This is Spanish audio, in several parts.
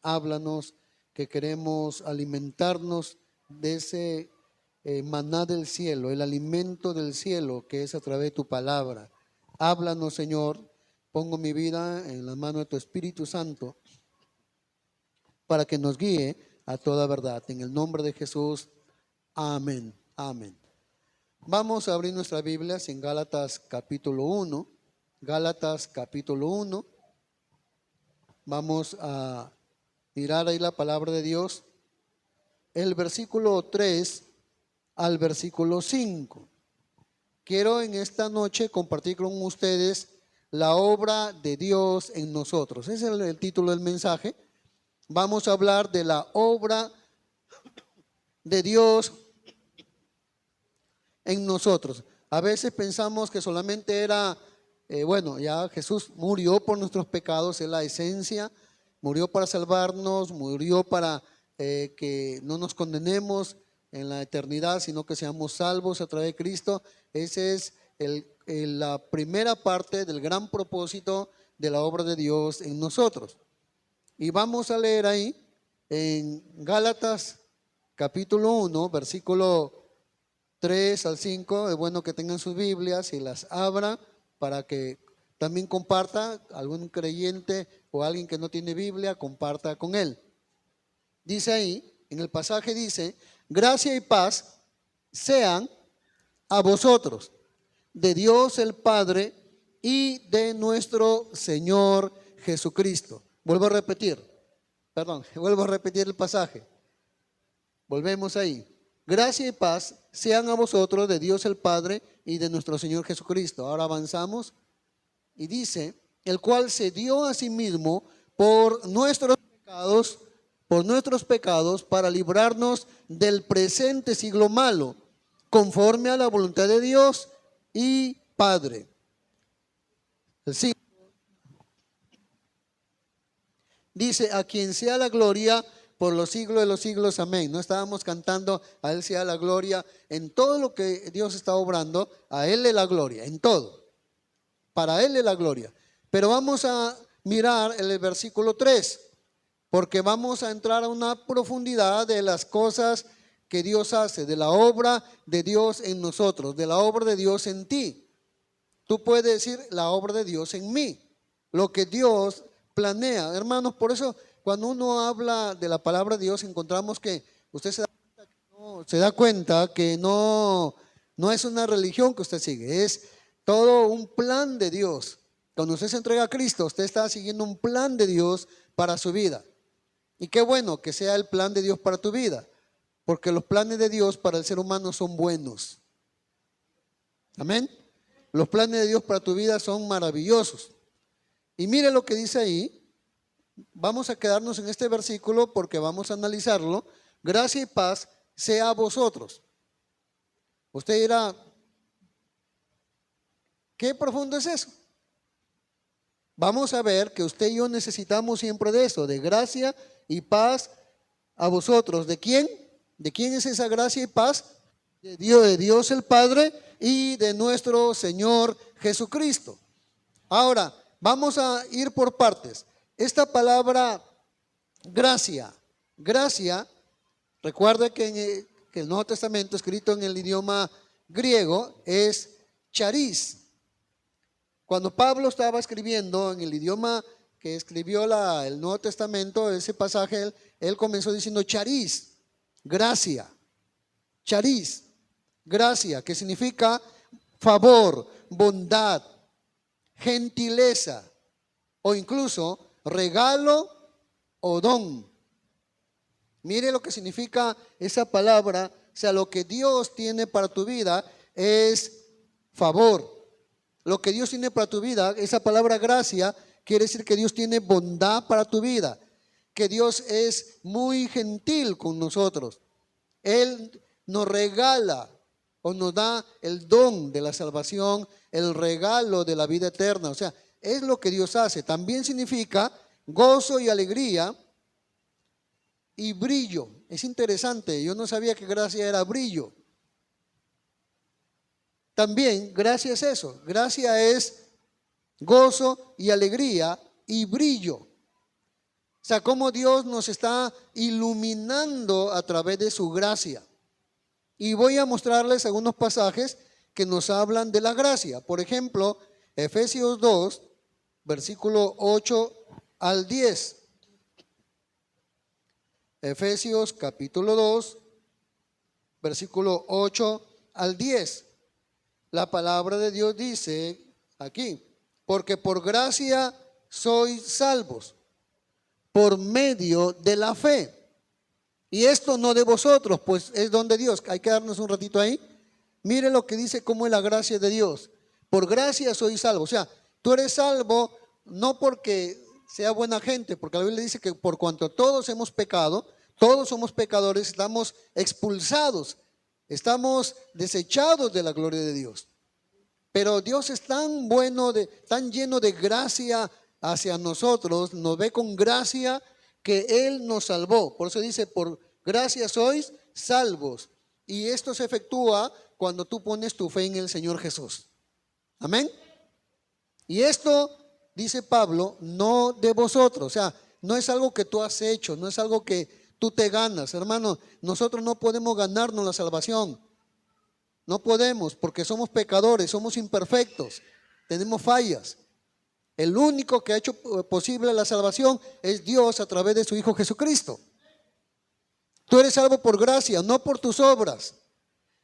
Háblanos, que queremos alimentarnos de ese maná del cielo, el alimento del cielo que es a través de tu palabra. Háblanos, Señor. Pongo mi vida en las manos de tu Espíritu Santo para que nos guíe a toda verdad. En el nombre de Jesús, amén, amén. Vamos a abrir nuestras Biblias en Gálatas capítulo 1. Gálatas capítulo 1. Vamos a mirar ahí la palabra de Dios. El versículo 3 al versículo 5. Quiero en esta noche compartir con ustedes la obra de Dios en nosotros. Ese es el título del mensaje. Vamos a hablar de la obra de Dios en nosotros. A veces pensamos que solamente era, ya Jesús murió por nuestros pecados, es la esencia, murió para salvarnos, murió para que no nos condenemos en la eternidad, sino que seamos salvos a través de Cristo. Esa es la primera parte del gran propósito de la obra de Dios en nosotros. Y vamos a leer ahí en Gálatas capítulo 1, versículo 3 al 5, es bueno que tengan sus Biblias y las abran para que también comparta algún creyente o alguien que no tiene Biblia, comparta con él. Dice ahí, en el pasaje dice, gracia y paz sean a vosotros, de Dios el Padre y de nuestro Señor Jesucristo. Vuelvo a repetir el pasaje. Volvemos ahí. Gracia y paz sean a vosotros de Dios el Padre y de nuestro Señor Jesucristo. Ahora avanzamos y dice, el cual se dio a sí mismo por nuestros pecados para librarnos del presente siglo malo, conforme a la voluntad de Dios y Padre. Sí. Dice, a quien sea la gloria por los siglos de los siglos, amén. No estábamos cantando, a Él sea la gloria en todo lo que Dios está obrando, a Él es la gloria, en todo. Para Él es la gloria. Pero vamos a mirar el versículo 3, porque vamos a entrar a una profundidad de las cosas que Dios hace, de la obra de Dios en nosotros, de la obra de Dios en ti. Tú puedes decir la obra de Dios en mí, lo que Dios planea. Hermanos, por eso cuando uno habla de la palabra de Dios encontramos que usted se da cuenta que no es una religión que usted sigue, es todo un plan de Dios. Cuando usted se entrega a Cristo, usted está siguiendo un plan de Dios para su vida. Y qué bueno que sea el plan de Dios para tu vida, porque los planes de Dios para el ser humano son buenos. Amén. Los planes de Dios para tu vida son maravillosos. Y mire lo que dice ahí. Vamos a quedarnos en este versículo porque vamos a analizarlo. Gracia y paz sea a vosotros. Usted dirá, ¿qué profundo es eso? Vamos a ver que usted y yo necesitamos siempre de eso, de gracia y paz a vosotros. ¿De quién? ¿De quién es esa gracia y paz? De Dios el Padre y de nuestro Señor Jesucristo. Ahora, vamos a ir por partes. Esta palabra gracia, recuerda que en el Nuevo Testamento, escrito en el idioma griego, es charis. Cuando Pablo estaba escribiendo en el idioma que escribió el Nuevo Testamento, ese pasaje, él comenzó diciendo charis, gracia, charis, gracia, que significa favor, bondad, gentileza o incluso regalo o don. Mire lo que significa esa palabra. O sea, lo que Dios tiene para tu vida es favor. Lo que Dios tiene para tu vida, esa palabra gracia, quiere decir que Dios tiene bondad para tu vida, que Dios es muy gentil con nosotros. Él nos regala o nos da el don de la salvación, el regalo de la vida eterna. O sea, es lo que Dios hace. También significa gozo y alegría y brillo. Es interesante, yo no sabía que gracia era brillo. También gracia es eso, gracia es gozo y alegría y brillo. O sea, cómo Dios nos está iluminando a través de su gracia. Y voy a mostrarles algunos pasajes que nos hablan de la gracia. Por ejemplo, Efesios 2, versículo 8 al 10. Efesios capítulo 2, versículo 8 al 10. La palabra de Dios dice aquí, porque por gracia sois salvos, por medio de la fe. Y esto no de vosotros, pues es don de Dios. Hay que darnos un ratito ahí. Mire lo que dice, cómo es la gracia de Dios. Por gracia sois salvos. O sea, tú eres salvo no porque sea buena gente, porque la Biblia dice que por cuanto todos hemos pecado, todos somos pecadores, estamos expulsados, estamos desechados de la gloria de Dios. Pero Dios es tan bueno, tan lleno de gracia hacia nosotros, nos ve con gracia, que Él nos salvó. Por eso dice, por gracia sois salvos. Y esto se efectúa cuando tú pones tu fe en el Señor Jesús. Amén. Y esto, dice Pablo, no de vosotros. O sea, no es algo que tú has hecho, no es algo que tú te ganas. Hermano, nosotros no podemos ganarnos la salvación. No podemos, porque somos pecadores, somos imperfectos, tenemos fallas. El único que ha hecho posible la salvación es Dios a través de su Hijo Jesucristo. Tú eres salvo por gracia, no por tus obras.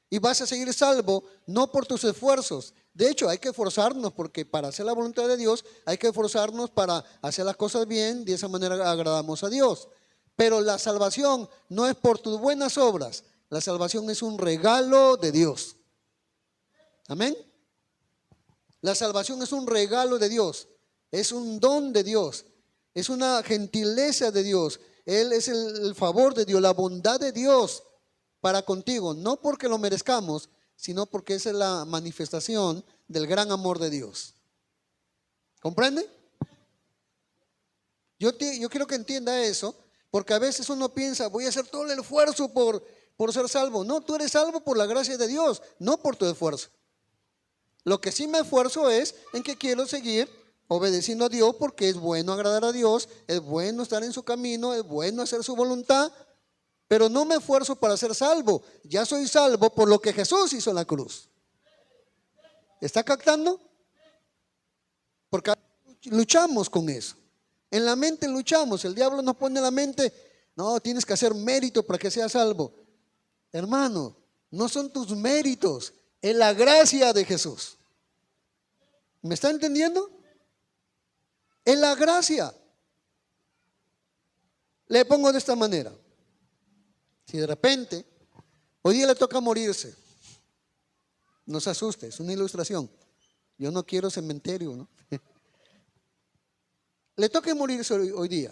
Y vas a seguir salvo, no por tus esfuerzos. De hecho, hay que esforzarnos, porque para hacer la voluntad de Dios hay que esforzarnos para hacer las cosas bien. De esa manera agradamos a Dios. Pero la salvación no es por tus buenas obras. La salvación es un regalo de Dios. Amén. La salvación es un regalo de Dios. Es un don de Dios. Es una gentileza de Dios. Él es el favor de Dios, la bondad de Dios para contigo. No porque lo merezcamos, sino porque esa es la manifestación del gran amor de Dios. ¿Comprende? Yo quiero que entienda eso, porque a veces uno piensa, voy a hacer todo el esfuerzo por ser salvo. No, tú eres salvo por la gracia de Dios, no por tu esfuerzo. Lo que sí me esfuerzo es en que quiero seguir obedeciendo a Dios, porque es bueno agradar a Dios, es bueno estar en su camino, es bueno hacer su voluntad, pero no me esfuerzo para ser salvo. Ya soy salvo por lo que Jesús hizo en la cruz. ¿Está captando? Porque luchamos con eso. En la mente luchamos. El diablo nos pone en la mente, no, tienes que hacer mérito para que seas salvo. Hermano, no son tus méritos, es la gracia de Jesús. ¿Me está entendiendo? Es la gracia. Le pongo de esta manera. Si de repente hoy día le toca morirse, no se asuste, es una ilustración. Yo no quiero cementerio, ¿no? Le toca morirse hoy día.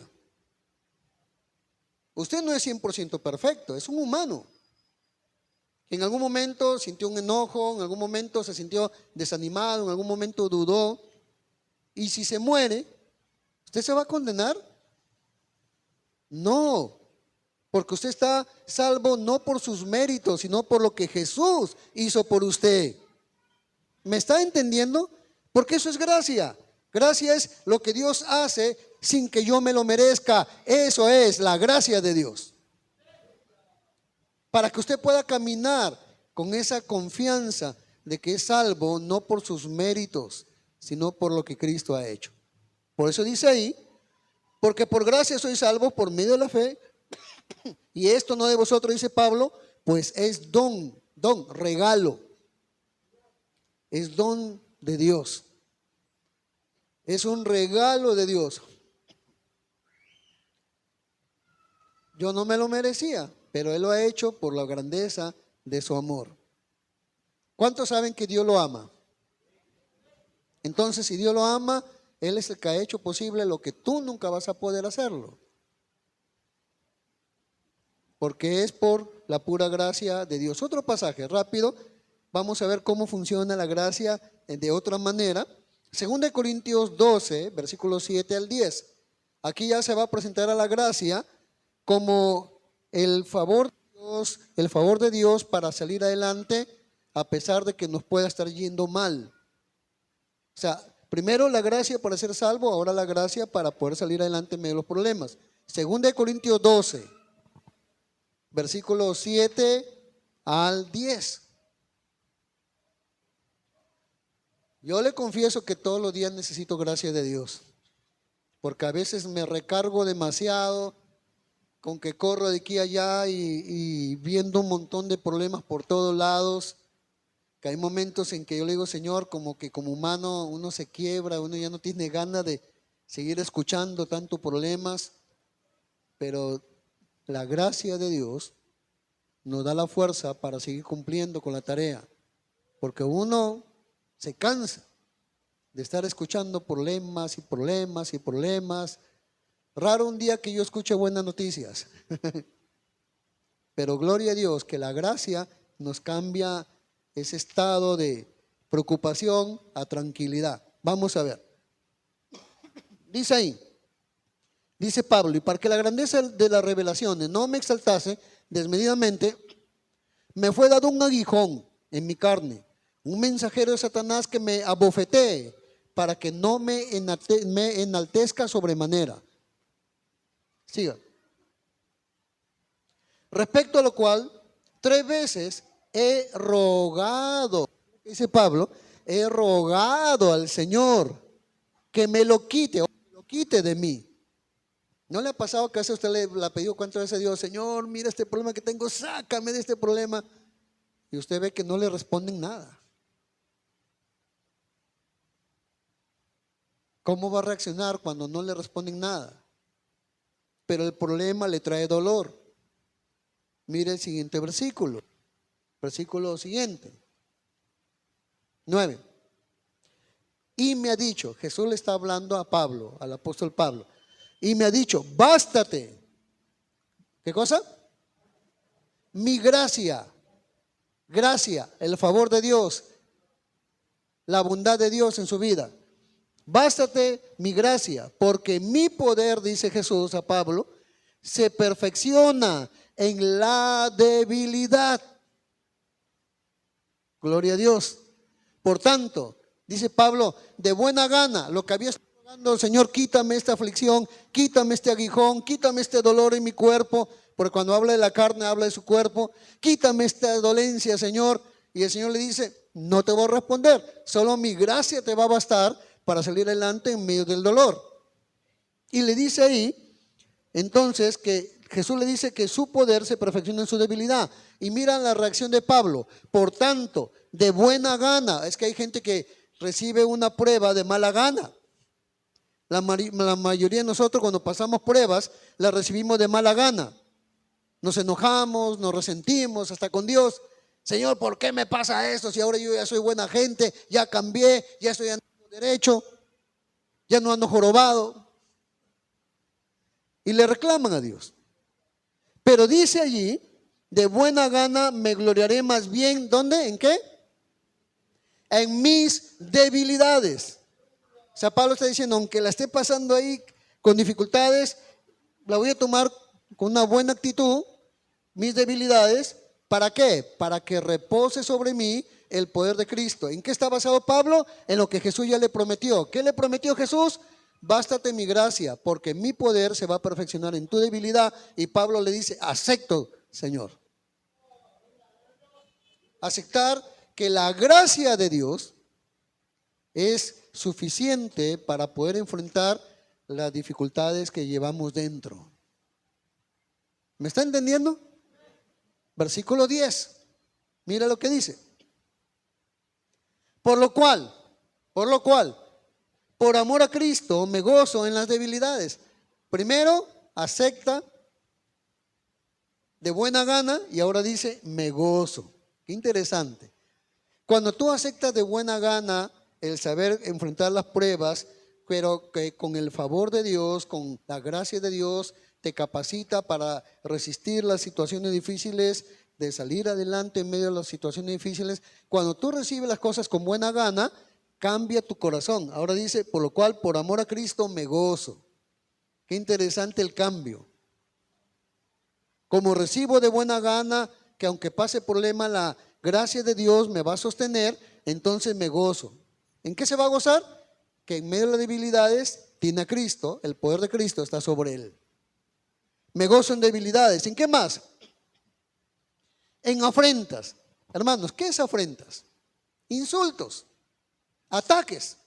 Usted no es 100% perfecto, es un humano. En algún momento sintió un enojo, en algún momento se sintió desanimado, en algún momento dudó. Y si se muere, ¿usted se va a condenar? No, porque usted está salvo no por sus méritos, sino por lo que Jesús hizo por usted. ¿Me está entendiendo? Porque eso es gracia. Gracia es lo que Dios hace sin que yo me lo merezca. Eso es la gracia de Dios. Para que usted pueda caminar con esa confianza de que es salvo no por sus méritos, sino por lo que Cristo ha hecho. Por eso dice ahí, porque por gracia sois salvos por medio de la fe, y esto no de vosotros, dice Pablo, pues es don, regalo. Es don de Dios. Es un regalo de Dios. Yo no me lo merecía, pero Él lo ha hecho por la grandeza de su amor. ¿Cuántos saben que Dios lo ama? Entonces, si Dios lo ama, Él es el que ha hecho posible lo que tú nunca vas a poder hacerlo. Porque es por la pura gracia de Dios. Otro pasaje rápido, vamos a ver cómo funciona la gracia de otra manera. 2 Corintios 12, versículos 7 al 10. Aquí ya se va a presentar a la gracia como el favor de Dios para salir adelante a pesar de que nos pueda estar yendo mal. O sea, primero la gracia para ser salvo, ahora la gracia para poder salir adelante en medio de los problemas. 2 de Corintios 12, versículos 7 al 10. Yo le confieso que todos los días necesito gracia de Dios, porque a veces me recargo demasiado con que corro de aquí a allá y viendo un montón de problemas por todos lados, que hay momentos en que yo le digo, Señor, como que como humano uno se quiebra, uno ya no tiene ganas de seguir escuchando tantos problemas, pero la gracia de Dios nos da la fuerza para seguir cumpliendo con la tarea, porque uno se cansa de estar escuchando problemas y problemas y problemas. Raro un día que yo escuche buenas noticias, pero gloria a Dios que la gracia nos cambia ese estado de preocupación a tranquilidad. Vamos a ver. Dice ahí, dice Pablo, y para que la grandeza de las revelaciones no me exaltase desmedidamente, me fue dado un aguijón en mi carne, un mensajero de Satanás que me abofetee para que no me enaltezca sobremanera. Siga. Respecto a lo cual, 3 veces he rogado, dice Pablo, he rogado al Señor que me lo quite, o me lo quite de mí. ¿No le ha pasado que a veces usted le ha pedido cuántas veces a Dios, Señor, mira este problema que tengo, sácame de este problema? Y usted ve que no le responden nada. ¿Cómo va a reaccionar cuando no le responden nada? Pero el problema le trae dolor. Mire el siguiente versículo. Versículo siguiente. 9. Y me ha dicho, Jesús le está hablando a Pablo, al apóstol Pablo. Y me ha dicho, bástate. ¿Qué cosa? Mi gracia. Gracia, el favor de Dios, la bondad de Dios en su vida. Bástate mi gracia, porque mi poder, dice Jesús a Pablo, se perfecciona en la debilidad. Gloria a Dios. Por tanto, dice Pablo, de buena gana, lo que había estado rogando, Señor, quítame esta aflicción, quítame este aguijón, quítame este dolor en mi cuerpo, porque cuando habla de la carne, habla de su cuerpo, quítame esta dolencia, Señor. Y el Señor le dice, no te voy a responder, solo mi gracia te va a bastar para salir adelante en medio del dolor. Y le dice ahí, entonces, que Jesús le dice que su poder se perfecciona en su debilidad. Y mira la reacción de Pablo. Por tanto, de buena gana. Es que hay gente que recibe una prueba de mala gana. La mayoría de nosotros cuando pasamos pruebas, las recibimos de mala gana. Nos enojamos, nos resentimos hasta con Dios. Señor, ¿por qué me pasa esto? Si ahora yo ya soy buena gente, ya cambié, ya estoy andando derecho, ya no ando jorobado. Y le reclaman a Dios. Pero dice allí, de buena gana me gloriaré más bien, ¿dónde? ¿En qué? En mis debilidades. O sea, Pablo está diciendo, aunque la esté pasando ahí con dificultades, la voy a tomar con una buena actitud, mis debilidades. ¿Para qué? Para que repose sobre mí el poder de Cristo. ¿En qué está basado Pablo? En lo que Jesús ya le prometió. ¿Qué le prometió Jesús? Bástate mi gracia, porque mi poder se va a perfeccionar en tu debilidad. Y Pablo le dice, acepto, Señor. Aceptar que la gracia de Dios es suficiente para poder enfrentar las dificultades que llevamos dentro. ¿Me está entendiendo? Versículo 10. Mira lo que dice. Por lo cual, por amor a Cristo me gozo en las debilidades. Primero, acepta de buena gana y ahora dice, me gozo. Qué interesante. Cuando tú aceptas de buena gana el saber enfrentar las pruebas, pero que con el favor de Dios, con la gracia de Dios, te capacita para resistir las situaciones difíciles, de salir adelante en medio de las situaciones difíciles. Cuando tú recibes las cosas con buena gana, cambia tu corazón. Ahora dice, por lo cual, por amor a Cristo me gozo. Qué interesante el cambio. Como recibo de buena gana, que aunque pase problema, la gracia de Dios me va a sostener, entonces me gozo. ¿En qué se va a gozar? Que en medio de las debilidades tiene a Cristo, el poder de Cristo está sobre él. Me gozo en debilidades. ¿En qué más? En afrentas. Hermanos, ¿qué es afrentas? Insultos, ataques.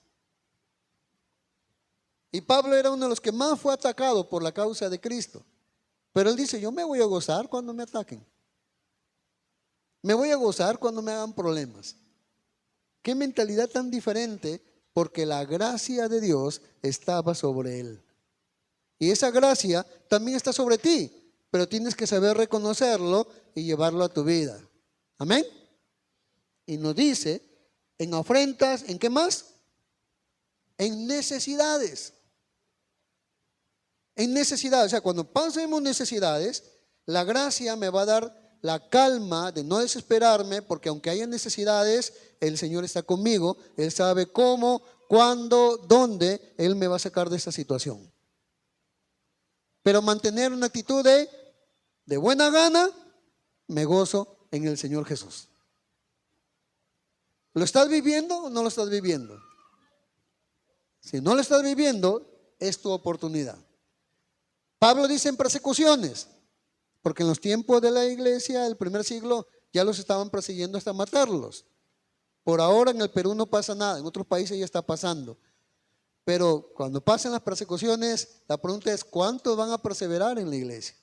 Y Pablo era uno de los que más fue atacado por la causa de Cristo. Pero él dice, yo me voy a gozar cuando me ataquen. Me voy a gozar cuando me hagan problemas. Qué mentalidad tan diferente, porque la gracia de Dios estaba sobre él. Y esa gracia también está sobre ti, pero tienes que saber reconocerlo y llevarlo a tu vida. Amén. Y nos dice, en afrentas, ¿en qué más? En necesidades. En necesidades, o sea, cuando pasemos necesidades, la gracia me va a dar la calma de no desesperarme, porque aunque haya necesidades, el Señor está conmigo. Él sabe cómo, cuándo, dónde Él me va a sacar de esta situación. Pero mantener una actitud de buena gana, me gozo en el Señor Jesús. ¿Lo estás viviendo o no lo estás viviendo? Si no lo estás viviendo, es tu oportunidad. Pablo dice en persecuciones, porque en los tiempos de la iglesia del primer siglo ya los estaban persiguiendo hasta matarlos. Por ahora en el Perú no pasa nada, en otros países ya está pasando. Pero cuando pasen las persecuciones, la pregunta es, ¿cuántos van a perseverar en la iglesia?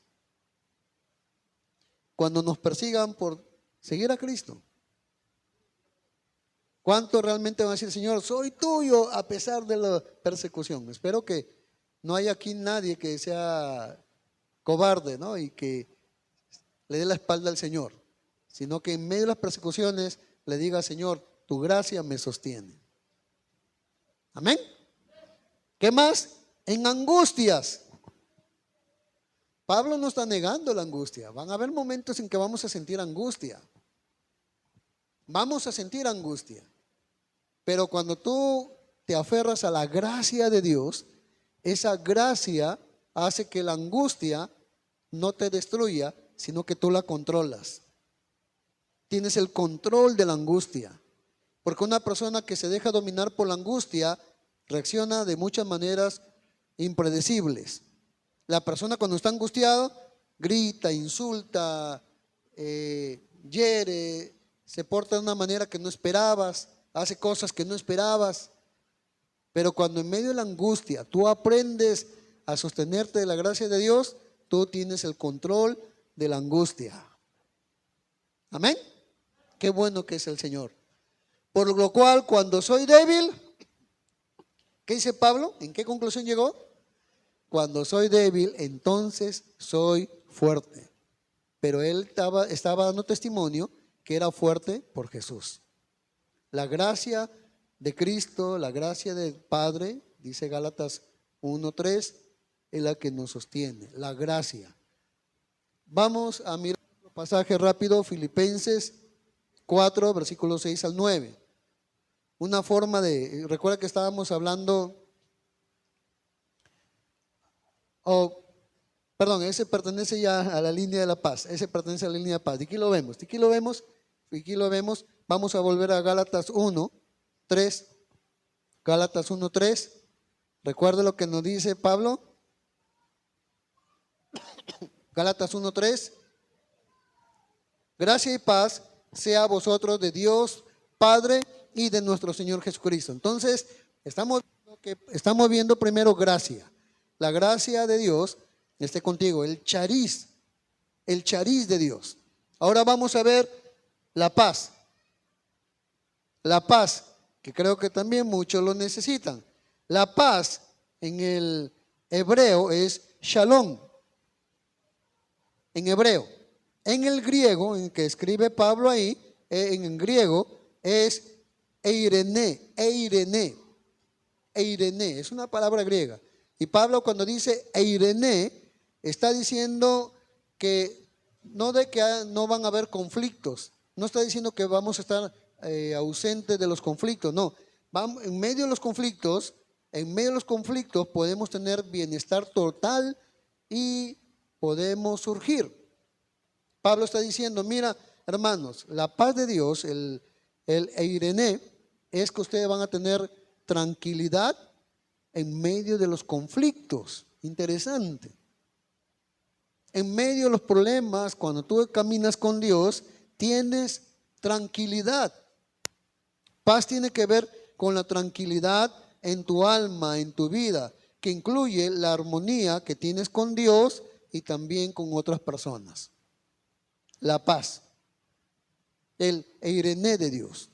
Cuando nos persigan por seguir a Cristo, ¿cuántos realmente van a decir, Señor, soy tuyo a pesar de la persecución? Espero que no haya aquí nadie que sea cobarde, ¿no? Y que le dé la espalda al Señor, sino que en medio de las persecuciones le diga, Señor, tu gracia me sostiene. Amén. ¿Qué más? En angustias. Pablo no está negando la angustia. Van a haber momentos en que vamos a sentir angustia. Vamos a sentir angustia. Pero cuando tú te aferras a la gracia de Dios, esa gracia hace que la angustia no te destruya, sino que tú la controlas. Tienes el control de la angustia. Porque una persona que se deja dominar por la angustia reacciona de muchas maneras impredecibles. La persona cuando está angustiado grita, insulta, hiere, se porta de una manera que no esperabas, hace cosas que no esperabas. Pero cuando en medio de la angustia tú aprendes a sostenerte de la gracia de Dios, tú tienes el control de la angustia. Amén. Qué bueno que es el Señor. Por lo cual, cuando soy débil, ¿qué dice Pablo? ¿En qué conclusión llegó? Cuando soy débil, entonces soy fuerte. Pero él estaba dando testimonio que era fuerte por Jesús. La gracia de Cristo, la gracia del Padre, dice Gálatas 1:3, es la que nos sostiene, la gracia. Vamos a mirar un pasaje rápido, Filipenses 4, versículos 6 al 9. Una forma de, recuerda que estábamos hablando, ese pertenece ya a la línea de la paz, ese pertenece a la línea de paz. Aquí lo vemos, aquí lo vemos, aquí lo vemos. Vamos a volver a Gálatas 1:3, Gálatas 1:3. Recuerde lo que nos dice Pablo. Gálatas 1:3. Gracia y paz sea a vosotros de Dios Padre y de nuestro Señor Jesucristo. Entonces, estamos viendo primero gracia. La gracia de Dios esté contigo, el chariz de Dios. Ahora vamos a ver la paz. La paz, que creo que también muchos lo necesitan. La paz en el hebreo es shalom. En hebreo. En el griego, en que escribe Pablo ahí, en el griego es eirene. Eirene, es una palabra griega. Y Pablo cuando dice eirene, está diciendo que no van a haber conflictos. No está diciendo que vamos a estar ausentes de los conflictos, no. En medio de los conflictos podemos tener bienestar total y podemos surgir. Pablo está diciendo, mira, hermanos, la paz de Dios, el eirene, es que ustedes van a tener tranquilidad en medio de los conflictos. Interesante. En medio de los problemas, cuando tú caminas con Dios, tienes tranquilidad. Paz tiene que ver con la tranquilidad en tu alma, en tu vida, que incluye la armonía que tienes con Dios y también con otras personas. La paz, el eirene de Dios.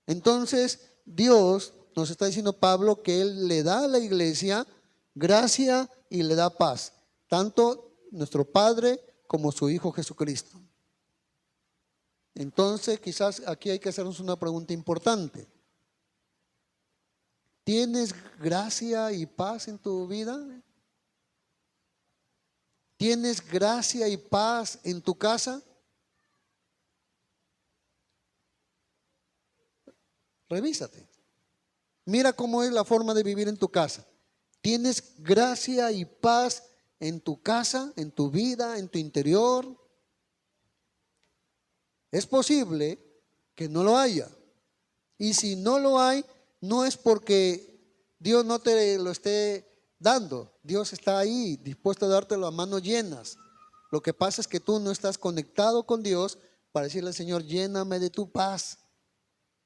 Entonces, Dios nos está diciendo Pablo que Él le da a la iglesia gracia y le da paz, tanto nuestro Padre como su Hijo Jesucristo. Entonces, quizás aquí hay que hacernos una pregunta importante. ¿Tienes gracia y paz en tu vida? ¿Tienes gracia y paz en tu casa? Revísate. Mira cómo es la forma de vivir en tu casa. ¿Tienes gracia y paz en tu casa, en tu vida, en tu interior? Es posible que no lo haya. Y si no lo hay, no es porque Dios no te lo esté dando. Dios está ahí, dispuesto a dártelo a manos llenas. Lo que pasa es que tú no estás conectado con Dios para decirle al Señor, lléname de tu paz,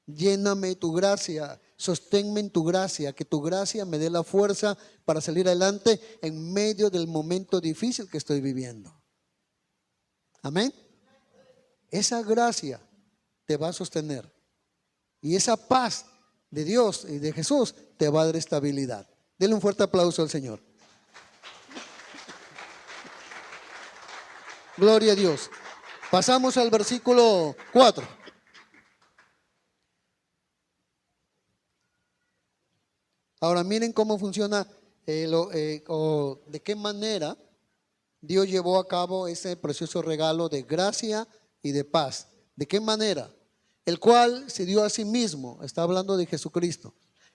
lléname de tu gracia, sosténme en tu gracia, que tu gracia me dé la fuerza para salir adelante en medio del momento difícil que estoy viviendo. Amén. Esa gracia te va a sostener y esa paz de Dios y de Jesús te va a dar estabilidad. Denle un fuerte aplauso al Señor. Gloria a Dios. Pasamos al versículo 4. Ahora miren cómo funciona o de qué manera Dios llevó a cabo ese precioso regalo de gracia y de paz. ¿De qué manera? El cual se dio a sí mismo, está hablando de Jesucristo,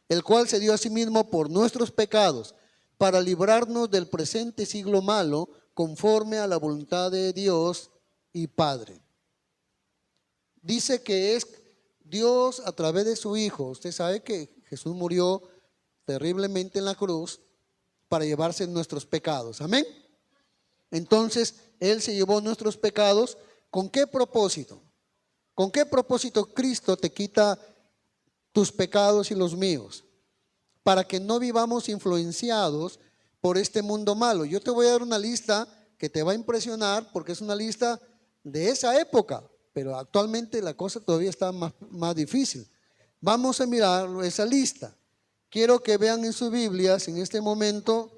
el cual se dio a sí mismo por nuestros pecados, para librarnos del presente siglo malo, conforme a la voluntad de Dios y Padre. Dice que es Dios a través de su Hijo. Usted sabe que Jesús murió terriblemente en la cruz para llevarse nuestros pecados. Amén. Entonces, Él se llevó nuestros pecados. ¿Con qué propósito? ¿Con qué propósito Cristo te quita tus pecados y los míos? Para que no vivamos influenciados por este mundo malo. Yo te voy a dar una lista que te va a impresionar porque es una lista de esa época, pero actualmente la cosa todavía está más difícil. Vamos a mirar esa lista. Quiero que vean en sus Biblias en este momento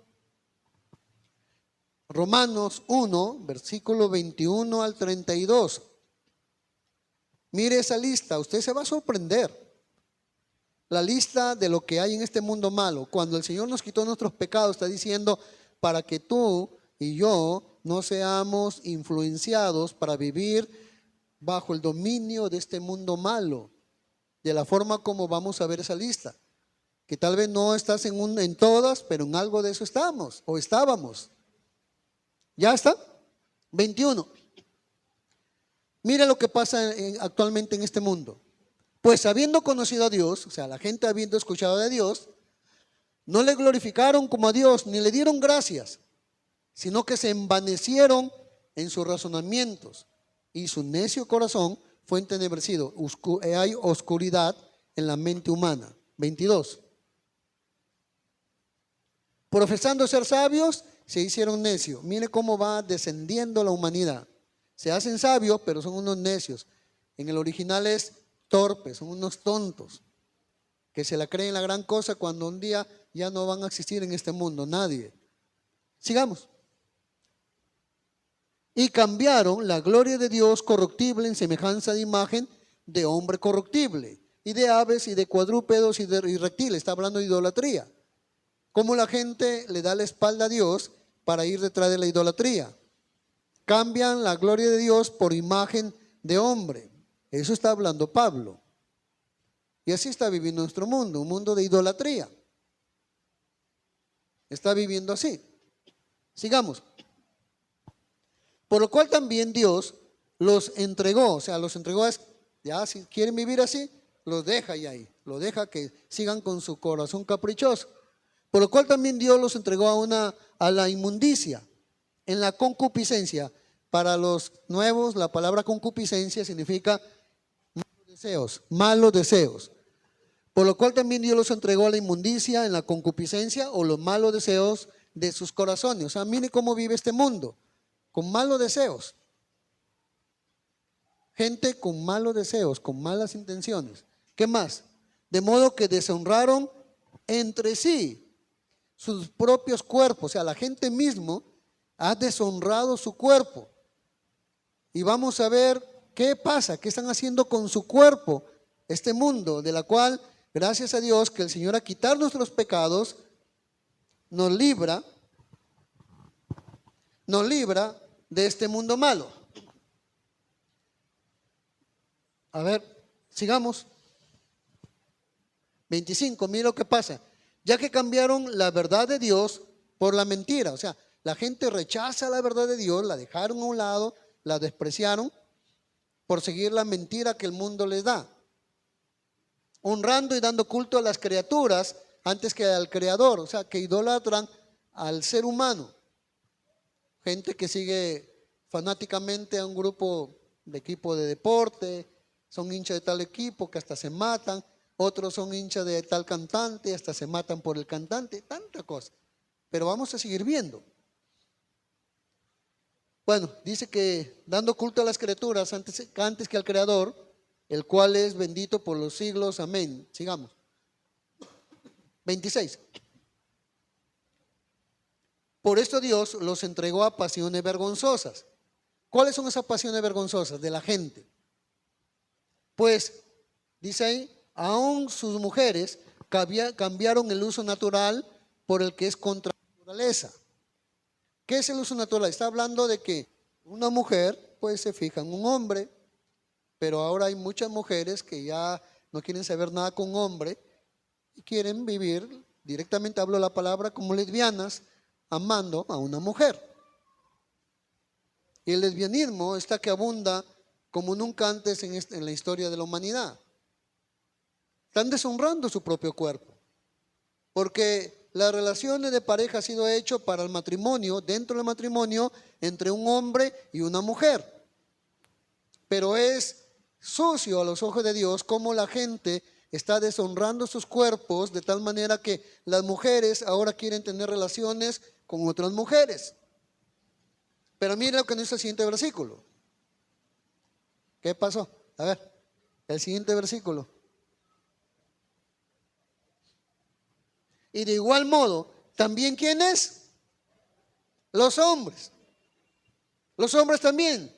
Romanos 1, versículo 21 al 32. Mire esa lista, usted se va a sorprender. La lista de lo que hay en este mundo malo. Cuando el Señor nos quitó nuestros pecados, está diciendo para que tú y yo no seamos influenciados para vivir bajo el dominio de este mundo malo. De la forma como vamos a ver esa lista. Que tal vez no estás en todas, pero en algo de eso estamos o estábamos. ¿Ya está? 21. Mira lo que pasa actualmente en este mundo. Pues habiendo conocido a Dios, o sea, la gente habiendo escuchado de Dios, no le glorificaron como a Dios, ni le dieron gracias, sino que se envanecieron en sus razonamientos y su necio corazón fue entenebrecido. Hay oscuridad en la mente humana. 22. Profesando ser sabios, se hicieron necios. Mire cómo va descendiendo la humanidad. Se hacen sabios, pero son unos necios. En el original es torpes, son unos tontos, que se la creen la gran cosa cuando un día ya no van a existir en este mundo, nadie. Sigamos. Y cambiaron la gloria de Dios corruptible en semejanza de imagen de hombre corruptible, y de aves y de cuadrúpedos y reptiles. Está hablando de idolatría. Cómo la gente le da la espalda a Dios para ir detrás de la idolatría. Cambian la gloria de Dios por imagen de hombre. Eso está hablando Pablo. Y así está viviendo nuestro mundo, un mundo de idolatría. Está viviendo así. Sigamos. Por lo cual también Dios los entregó, o sea, los entregó ya si quieren vivir así, los deja ahí, los deja que sigan con su corazón caprichoso. Por lo cual también Dios los entregó a la inmundicia en la concupiscencia. Para los nuevos, la palabra concupiscencia significa malos deseos. Por lo cual también Dios los entregó a la inmundicia en la concupiscencia o los malos deseos de sus corazones. O sea, mire cómo vive este mundo, con malos deseos. Gente con malos deseos, con malas intenciones. ¿Qué más? De modo que deshonraron entre sí sus propios cuerpos. O sea, la gente mismo ha deshonrado su cuerpo. Y vamos a ver qué pasa, qué están haciendo con su cuerpo, este mundo, de la cual, gracias a Dios, que el Señor a quitar nuestros pecados, nos libra de este mundo malo. A ver, sigamos. 25, mira lo que pasa. Ya que cambiaron la verdad de Dios por la mentira. O sea, la gente rechaza la verdad de Dios, la dejaron a un lado, la despreciaron por seguir la mentira que el mundo les da. Honrando y dando culto a las criaturas antes que al Creador. O sea, que idolatran al ser humano. Gente que sigue fanáticamente a un grupo de equipo de deporte, son hinchas de tal equipo que hasta se matan, otros son hinchas de tal cantante, hasta se matan por el cantante, tanta cosa. Pero vamos a seguir viendo. Bueno, dice que dando culto a las criaturas antes que al Creador, el cual es bendito por los siglos, amén. Sigamos. 26. Por esto Dios los entregó a pasiones vergonzosas. ¿Cuáles son esas pasiones vergonzosas de la gente? Pues, dice ahí, aún sus mujeres cambiaron el uso natural por el que es contra la naturaleza. ¿Qué es el uso natural? Está hablando de que una mujer pues se fija en un hombre, pero ahora hay muchas mujeres que ya no quieren saber nada con un hombre y quieren vivir, directamente hablo la palabra, como lesbianas, amando a una mujer. Y el lesbianismo está que abunda como nunca antes en la historia de la humanidad. Están deshonrando su propio cuerpo, porque las relaciones de pareja ha sido hecho para el matrimonio, dentro del matrimonio, entre un hombre y una mujer. Pero es sucio a los ojos de Dios cómo la gente está deshonrando sus cuerpos de tal manera que las mujeres ahora quieren tener relaciones con otras mujeres. Pero mire lo que dice el siguiente versículo. ¿Qué pasó? A ver, el siguiente versículo. Y de igual modo, también ¿quiénes? Los hombres. Los hombres también.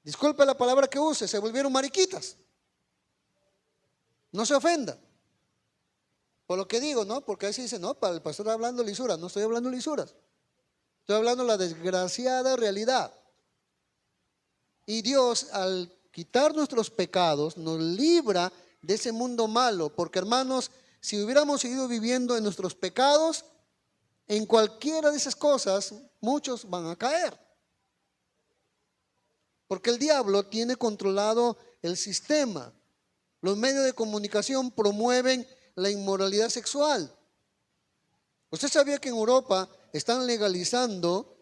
Disculpe la palabra que use, se volvieron mariquitas. No se ofenda por lo que digo, ¿no? Porque ahí se dice, no, para el pastor está hablando lisuras. No estoy hablando lisuras. Estoy hablando de la desgraciada realidad. Y Dios, al quitar nuestros pecados, nos libra de ese mundo malo. Porque, hermanos, si hubiéramos seguido viviendo en nuestros pecados, en cualquiera de esas cosas, muchos van a caer. Porque el diablo tiene controlado el sistema. Los medios de comunicación promueven la inmoralidad sexual. ¿Usted sabía que en Europa están legalizando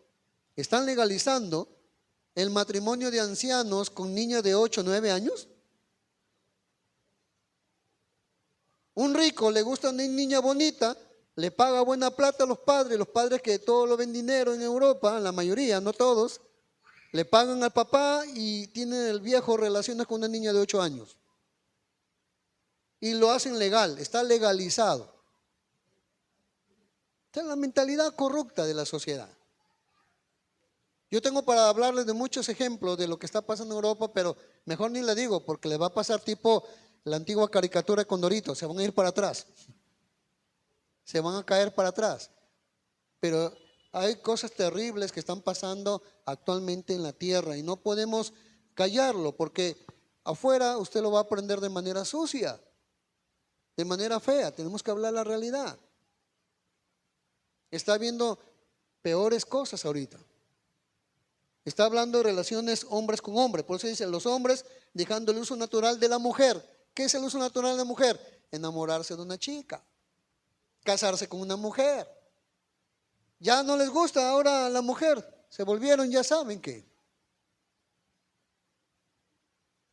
el matrimonio de ancianos con niñas de 8 o 9 años? Un rico le gusta una niña bonita, le paga buena plata a los padres que todo lo ven dinero en Europa, la mayoría, no todos, le pagan al papá y tiene el viejo relaciones con una niña de 8 años. Y lo hacen legal, está legalizado. Esta es la mentalidad corrupta de la sociedad. Yo tengo para hablarles de muchos ejemplos de lo que está pasando en Europa, pero mejor ni le digo porque les va a pasar tipo la antigua caricatura de Condorito, se van a ir para atrás. Se van a caer para atrás. Pero hay cosas terribles que están pasando actualmente en la tierra y no podemos callarlo porque afuera usted lo va a aprender de manera sucia, de manera fea. Tenemos que hablar la realidad. Está viendo peores cosas ahorita. Está hablando de relaciones hombres con hombres. Por eso dicen los hombres dejando el uso natural de la mujer. ¿Qué es el uso natural de la mujer? Enamorarse de una chica, casarse con una mujer. Ya no les gusta ahora la mujer, se volvieron, ya saben que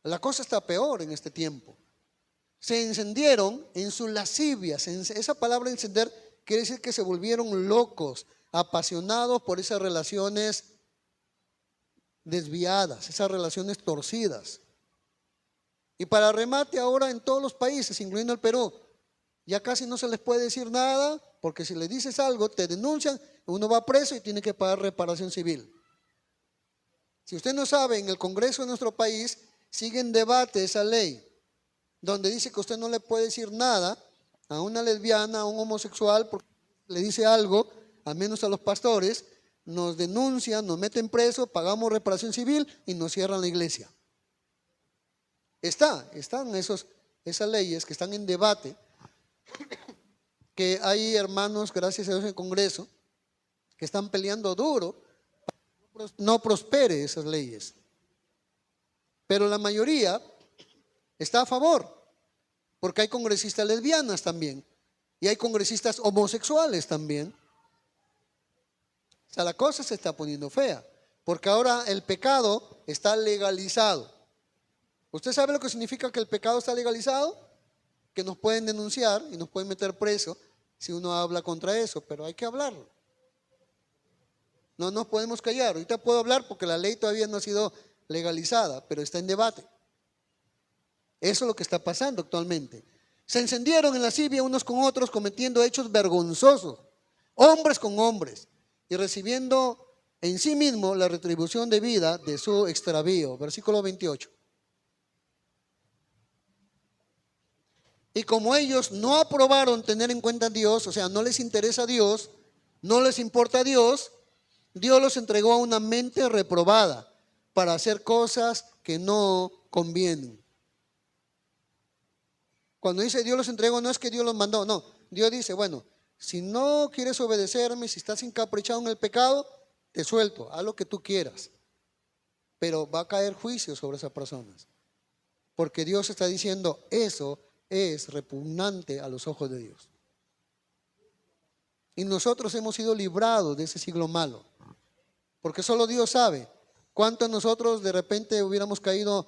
la cosa está peor en este tiempo. Se encendieron en sus lascivias. Esa palabra encender quiere decir que se volvieron locos, apasionados por esas relaciones desviadas, esas relaciones torcidas. Y para remate ahora en todos los países, incluyendo el Perú, ya casi no se les puede decir nada, porque si le dices algo te denuncian, uno va preso y tiene que pagar reparación civil. Si usted no sabe, en el Congreso de nuestro país sigue en debate esa ley, donde dice que usted no le puede decir nada a una lesbiana, a un homosexual, porque le dice algo, al menos a los pastores, nos denuncian, nos meten preso, pagamos reparación civil y nos cierran la iglesia. Están esas leyes que están en debate, que hay hermanos, gracias a Dios en el Congreso, que están peleando duro para que no prospere esas leyes. Pero la mayoría está a favor, porque hay congresistas lesbianas también, y hay congresistas homosexuales también. O sea, la cosa se está poniendo fea, porque ahora el pecado está legalizado. ¿Usted sabe lo que significa que el pecado está legalizado? Que nos pueden denunciar y nos pueden meter preso si uno habla contra eso, pero hay que hablarlo. No nos podemos callar. Ahorita puedo hablar porque la ley todavía no ha sido legalizada, pero está en debate. Eso es lo que está pasando actualmente. Se encendieron en lascivia unos con otros, cometiendo hechos vergonzosos, hombres con hombres, y recibiendo en sí mismo la retribución debida de su extravío. Versículo 28. Y como ellos no aprobaron tener en cuenta a Dios, o sea, no les interesa a Dios, no les importa a Dios, Dios los entregó a una mente reprobada para hacer cosas que no convienen. Cuando dice Dios los entregó, no es que Dios los mandó, no. Dios dice, bueno, si no quieres obedecerme, si estás encaprichado en el pecado, te suelto, haz lo que tú quieras. Pero va a caer juicio sobre esas personas. Porque Dios está diciendo, eso es repugnante a los ojos de Dios. Y nosotros hemos sido librados de ese siglo malo. Porque solo Dios sabe cuántos nosotros de repente hubiéramos caído,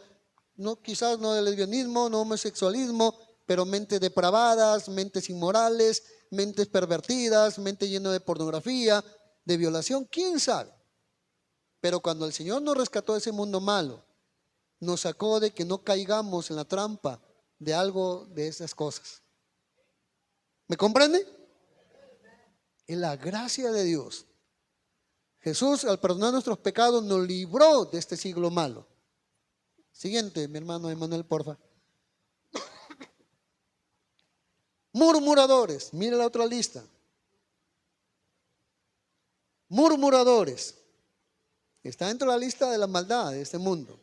no, quizás no del lesbianismo, no homosexualismo, pero mentes depravadas, mentes inmorales, mentes pervertidas, mentes llenas de pornografía, de violación, quién sabe. Pero cuando el Señor nos rescató de ese mundo malo, nos sacó de que no caigamos en la trampa de algo de esas cosas. ¿Me comprende? En la gracia de Dios, Jesús, al perdonar nuestros pecados, nos libró de este siglo malo. Siguiente, mi hermano Emanuel, porfa. Murmuradores, mire la otra lista. Murmuradores. Está dentro de la lista de la maldad de este mundo.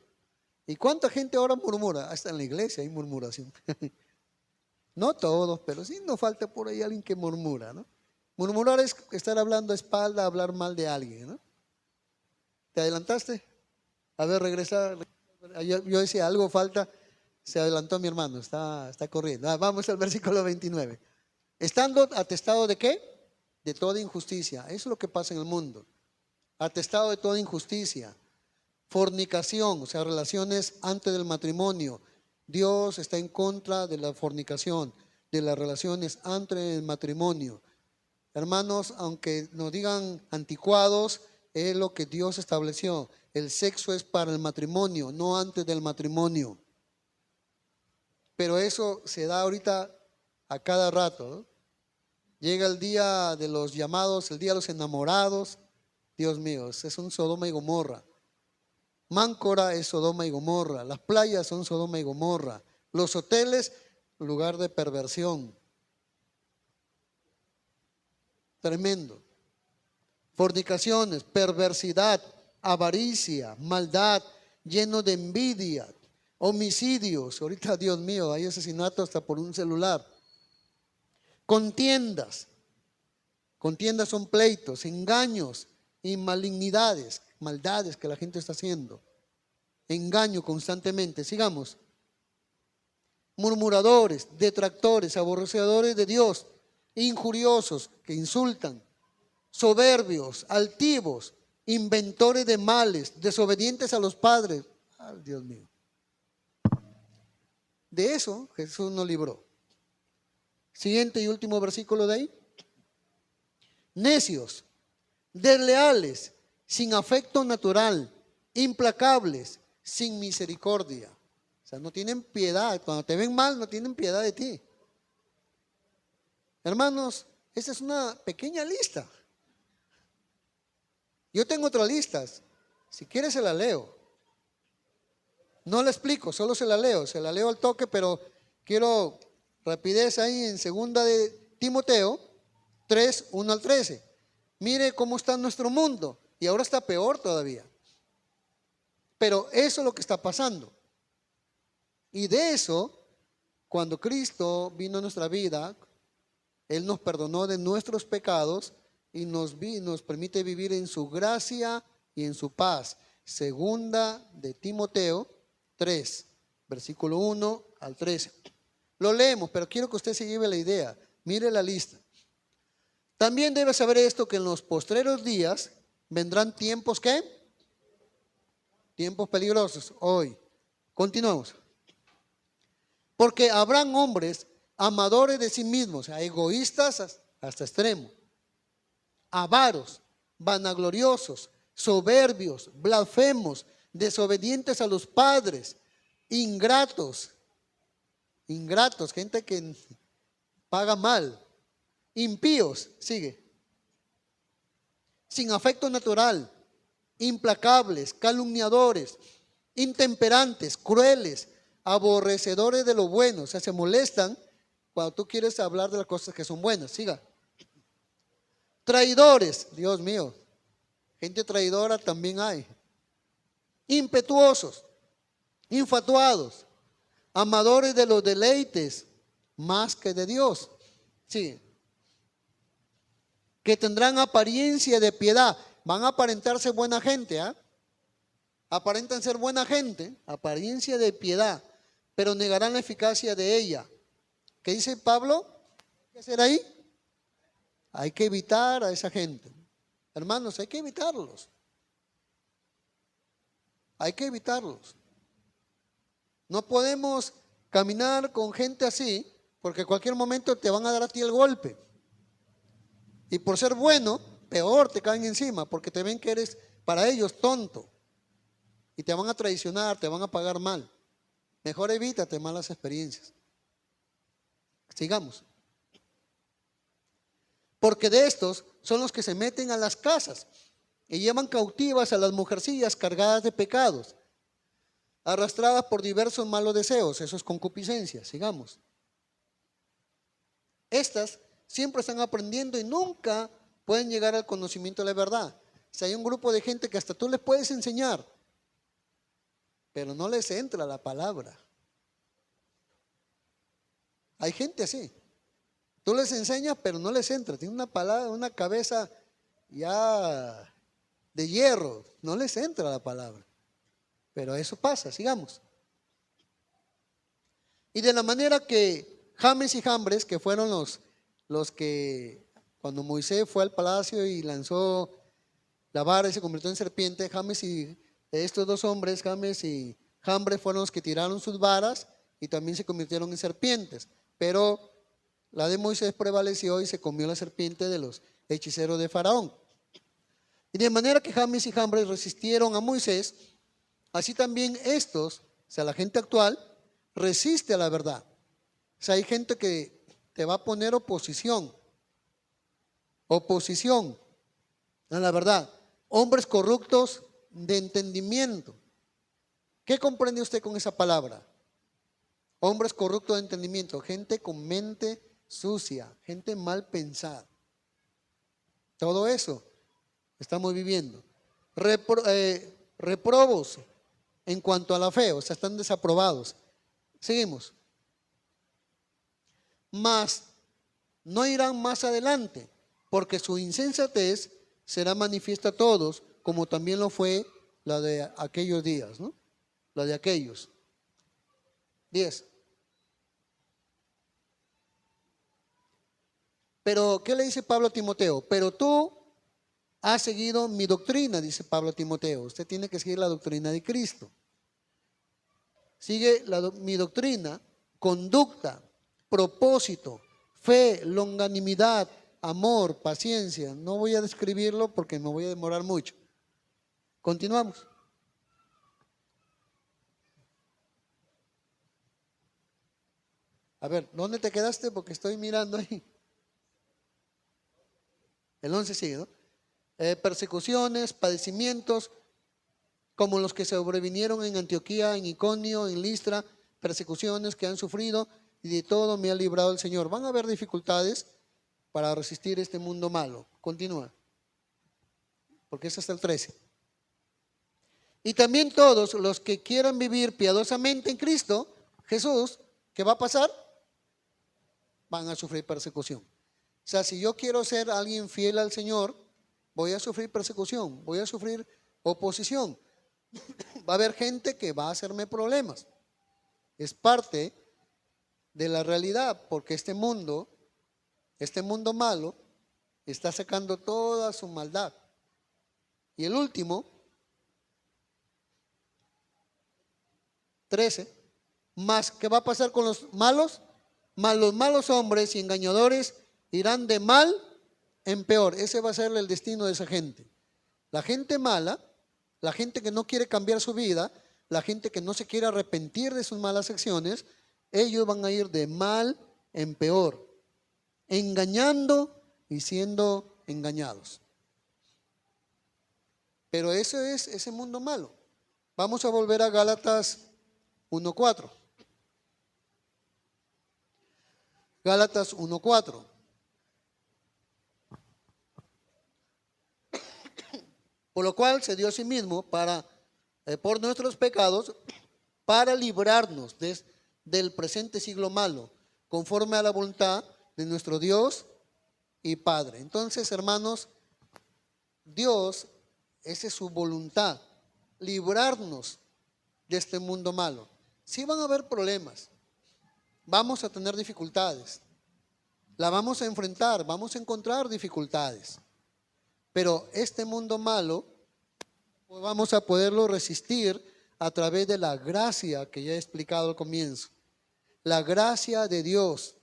¿Y cuánta gente ahora murmura? Hasta en la iglesia hay murmuración. No todos, pero sí nos falta por ahí alguien que murmura, ¿no? Murmurar es estar hablando a espalda, hablar mal de alguien, ¿no? ¿Te adelantaste? A ver, regresa. Yo decía, algo falta. Se adelantó mi hermano, está corriendo. Vamos al versículo 29. Estando atestado de ¿qué? De toda injusticia. Eso es lo que pasa en el mundo. Atestado de toda injusticia. Fornicación, o sea, relaciones antes del matrimonio. Dios está en contra de la fornicación, de las relaciones antes del matrimonio. Hermanos, aunque nos digan anticuados, es lo que Dios estableció. El sexo es para el matrimonio, no antes del matrimonio. Pero eso se da ahorita a cada rato, ¿no? Llega el día de los llamados, el día de los enamorados. Dios mío, es un Sodoma y Gomorra. Máncora es Sodoma y Gomorra. Las playas son Sodoma y Gomorra. Los hoteles, lugar de perversión. Tremendo. Fornicaciones, perversidad, avaricia, maldad, lleno de envidia, homicidios. Ahorita, Dios mío, hay asesinatos hasta por un celular. Contiendas. Contiendas son pleitos, engaños y malignidades, maldades que la gente está haciendo. Engaño constantemente. Sigamos. Murmuradores, detractores, aborrecedores de Dios, injuriosos, que insultan, soberbios, altivos, inventores de males, desobedientes a los padres. Ay, Dios mío. De eso Jesús nos libró. Siguiente y último versículo de ahí. Necios, desleales, sin afecto natural, implacables, sin misericordia. O sea, no tienen piedad. Cuando te ven mal, no tienen piedad de ti. Hermanos, esta es una pequeña lista. Yo tengo otras listas. Si quieres se la leo. No la explico, solo se la leo. Se la leo al toque, pero quiero rapidez ahí en 2 de Timoteo 3, 1 al 13. Mire cómo está nuestro mundo. Y ahora está peor todavía. Pero eso es lo que está pasando. Y de eso, cuando Cristo vino a nuestra vida, Él nos perdonó de nuestros pecados y nos permite vivir en su gracia y en su paz. 2 de Timoteo 3, versículo 1 al 13. Lo leemos, pero quiero que usted se lleve la idea. Mire la lista. También debe saber esto, que en los postreros días vendrán tiempos, ¿qué? Tiempos peligrosos. Hoy. Continuamos. Porque habrán hombres amadores de sí mismos, egoístas hasta extremo, avaros, vanagloriosos, soberbios, blasfemos, desobedientes a los padres, ingratos, gente que paga mal, impíos, sigue, sin afecto natural, implacables, calumniadores, intemperantes, crueles, aborrecedores de lo bueno. O sea, se molestan cuando tú quieres hablar de las cosas que son buenas. Siga. Traidores, Dios mío, gente traidora también hay. Impetuosos, infatuados, amadores de los deleites más que de Dios. Sí. Que tendrán apariencia de piedad. Van a aparentarse buena gente, ¿ah? Aparentan ser buena gente, apariencia de piedad, pero negarán la eficacia de ella. ¿Qué dice Pablo? ¿Qué hacer ahí? Hay que evitar a esa gente. Hermanos, hay que evitarlos. Hay que evitarlos. No podemos caminar con gente así, porque en cualquier momento te van a dar a ti el golpe. Y por ser bueno, peor te caen encima, porque te ven que eres para ellos tonto. Y te van a traicionar, te van a pagar mal. Mejor evítate malas experiencias. Sigamos. Porque de estos son los que se meten a las casas y llevan cautivas a las mujercillas cargadas de pecados, arrastradas por diversos malos deseos. Eso es concupiscencia. Sigamos. Estas siempre están aprendiendo y nunca pueden llegar al conocimiento de la verdad. O sea, hay un grupo de gente que hasta tú les puedes enseñar, pero no les entra la palabra. Hay gente así. Tú les enseñas, pero no les entra. Tiene una palabra, una cabeza ya de hierro. No les entra la palabra. Pero eso pasa, sigamos. Y de la manera que James y Jambres, que fueron los que cuando Moisés fue al palacio y lanzó la vara y se convirtió en serpiente, James y estos dos hombres, James y Jambres, fueron los que tiraron sus varas y también se convirtieron en serpientes. Pero la de Moisés prevaleció y se comió la serpiente de los hechiceros de Faraón. Y de manera que James y Jambres resistieron a Moisés, así también estos, o sea, la gente actual, resiste a la verdad. O sea, hay gente que te va a poner oposición a la verdad. Hombres corruptos de entendimiento. ¿Qué comprende usted con esa palabra? Hombres corruptos de entendimiento, gente con mente sucia, gente mal pensada. Todo eso estamos viviendo. Reprobos en cuanto a la fe, o sea, están desaprobados. Seguimos. Mas no irán más adelante, porque su insensatez será manifiesta a todos, como también lo fue la de aquellos días, ¿no? La de aquellos. 10. Pero, ¿qué le dice Pablo a Timoteo? Pero tú ha seguido mi doctrina, dice Pablo a Timoteo. Usted tiene que seguir la doctrina de Cristo. Sigue mi doctrina, conducta, propósito, fe, longanimidad, amor, paciencia. No voy a describirlo porque me voy a demorar mucho. Continuamos. A ver, ¿dónde te quedaste? Porque estoy mirando ahí. El 11 sigue, ¿no? Persecuciones, padecimientos, como los que sobrevinieron en Antioquía, en Iconio, en Listra, persecuciones que han sufrido, y de todo me ha librado el Señor. Van a haber dificultades para resistir este mundo malo. Continúa, porque es hasta el 13. Y también todos los que quieran vivir piadosamente en Cristo Jesús, ¿qué va a pasar? Van a sufrir persecución. O sea, si yo quiero ser alguien fiel al Señor, voy a sufrir persecución, voy a sufrir oposición. Va a haber gente que va a hacerme problemas. Es parte de la realidad, porque este mundo malo, está sacando toda su maldad. Y el último, 13, más, ¿qué va a pasar con los malos? Más los malos hombres y engañadores irán de mal en peor. Ese va a ser el destino de esa gente. La gente mala, la gente que no quiere cambiar su vida, la gente que no se quiere arrepentir de sus malas acciones, ellos van a ir de mal en peor, engañando y siendo engañados. Pero eso es ese mundo malo. Vamos a volver a Gálatas 1:4. Gálatas 1:4. Por lo cual se dio a sí mismo por nuestros pecados, para librarnos del presente siglo malo, conforme a la voluntad de nuestro Dios y Padre. Entonces, hermanos, Dios, esa es su voluntad, librarnos de este mundo malo. Sí van a haber problemas, vamos a tener dificultades, la vamos a enfrentar, vamos a encontrar dificultades. Pero este mundo malo vamos a poderlo resistir a través de la gracia que ya he explicado al comienzo. La gracia de Dios,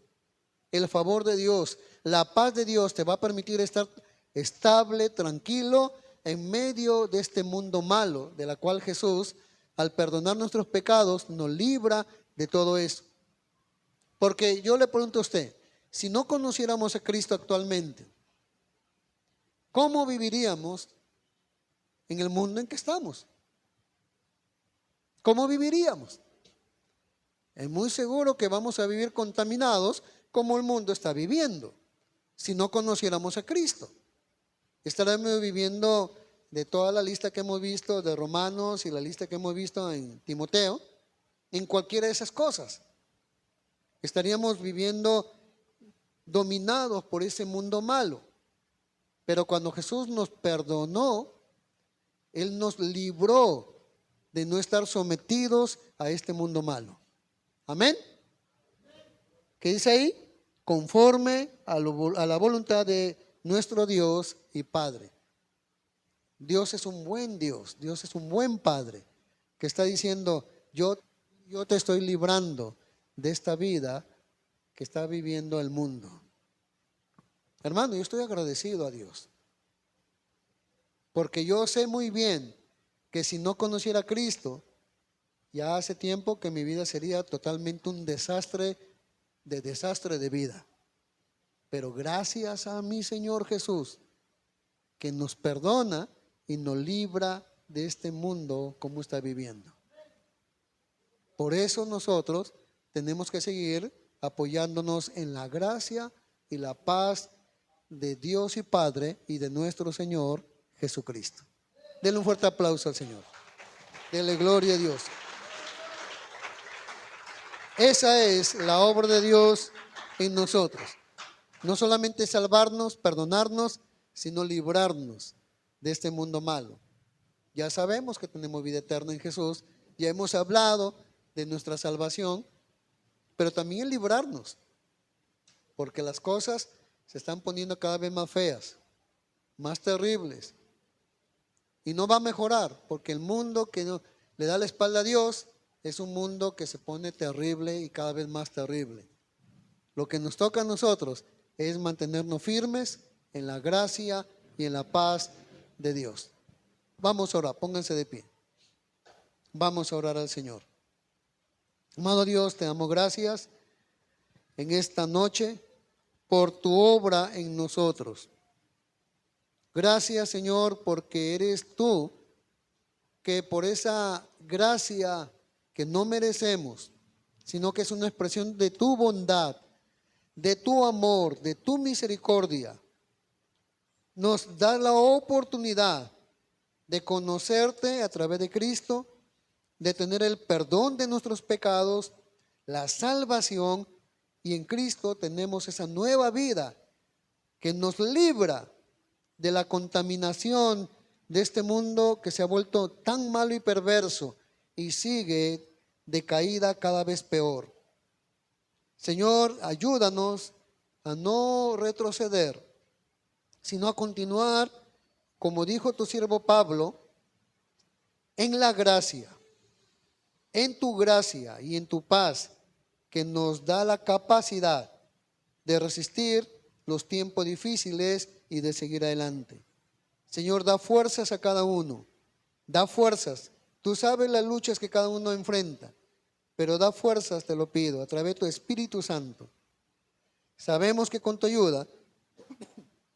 el favor de Dios, la paz de Dios te va a permitir estar estable, tranquilo, en medio de este mundo malo, de la cual Jesús, al perdonar nuestros pecados, nos libra de todo eso. Porque yo le pregunto a usted, si no conociéramos a Cristo actualmente, ¿cómo viviríamos en el mundo en que estamos? ¿Cómo viviríamos? Es muy seguro que vamos a vivir contaminados como el mundo está viviendo, si no conociéramos a Cristo. Estaremos viviendo de toda la lista que hemos visto de Romanos y la lista que hemos visto en Timoteo, en cualquiera de esas cosas. Estaríamos viviendo dominados por ese mundo malo. Pero cuando Jesús nos perdonó, Él nos libró de no estar sometidos a este mundo malo. Amén. ¿Qué dice ahí? Conforme a la voluntad de nuestro Dios y Padre. Dios es un buen Dios, Dios es un buen Padre, que está diciendo, yo te estoy librando de esta vida que está viviendo el mundo. Hermano, yo estoy agradecido a Dios, porque yo sé muy bien que si no conociera a Cristo, ya hace tiempo que mi vida sería totalmente un desastre de vida. Pero gracias a mi Señor Jesús, que nos perdona y nos libra de este mundo como está viviendo. Por eso nosotros tenemos que seguir apoyándonos en la gracia y la paz de Dios y Padre y de nuestro Señor Jesucristo. Denle un fuerte aplauso al Señor. Denle gloria a Dios. Esa es la obra de Dios en nosotros. No solamente salvarnos, perdonarnos, sino librarnos de este mundo malo. Ya sabemos que tenemos vida eterna en Jesús. Ya hemos hablado de nuestra salvación, pero también librarnos, porque las cosas se están poniendo cada vez más feas, más terribles. Y no va a mejorar, porque el mundo que no, le da la espalda a Dios es un mundo que se pone terrible y cada vez más terrible. Lo que nos toca a nosotros es mantenernos firmes en la gracia y en la paz de Dios. Vamos a orar, pónganse de pie. Vamos a orar al Señor. Amado Dios, te damos gracias en esta noche por tu obra en nosotros. Gracias, Señor, porque eres tú que por esa gracia que no merecemos, sino que es una expresión de tu bondad, de tu amor, de tu misericordia, nos da la oportunidad de conocerte a través de Cristo, de tener el perdón de nuestros pecados, la salvación, y en Cristo tenemos esa nueva vida que nos libra de la contaminación de este mundo que se ha vuelto tan malo y perverso y sigue de caída cada vez peor. Señor, ayúdanos a no retroceder, sino a continuar, como dijo tu siervo Pablo, en la gracia, en tu gracia y en tu paz, que nos da la capacidad de resistir los tiempos difíciles y de seguir adelante. Señor, da fuerzas a cada uno, da fuerzas. Tú sabes las luchas que cada uno enfrenta, pero da fuerzas, te lo pido, a través de tu Espíritu Santo. Sabemos que con tu ayuda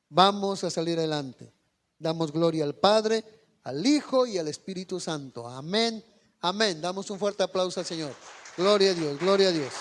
vamos a salir adelante. Damos gloria al Padre, al Hijo y al Espíritu Santo. Amén, amén. Damos un fuerte aplauso al Señor. Gloria a Dios, gloria a Dios.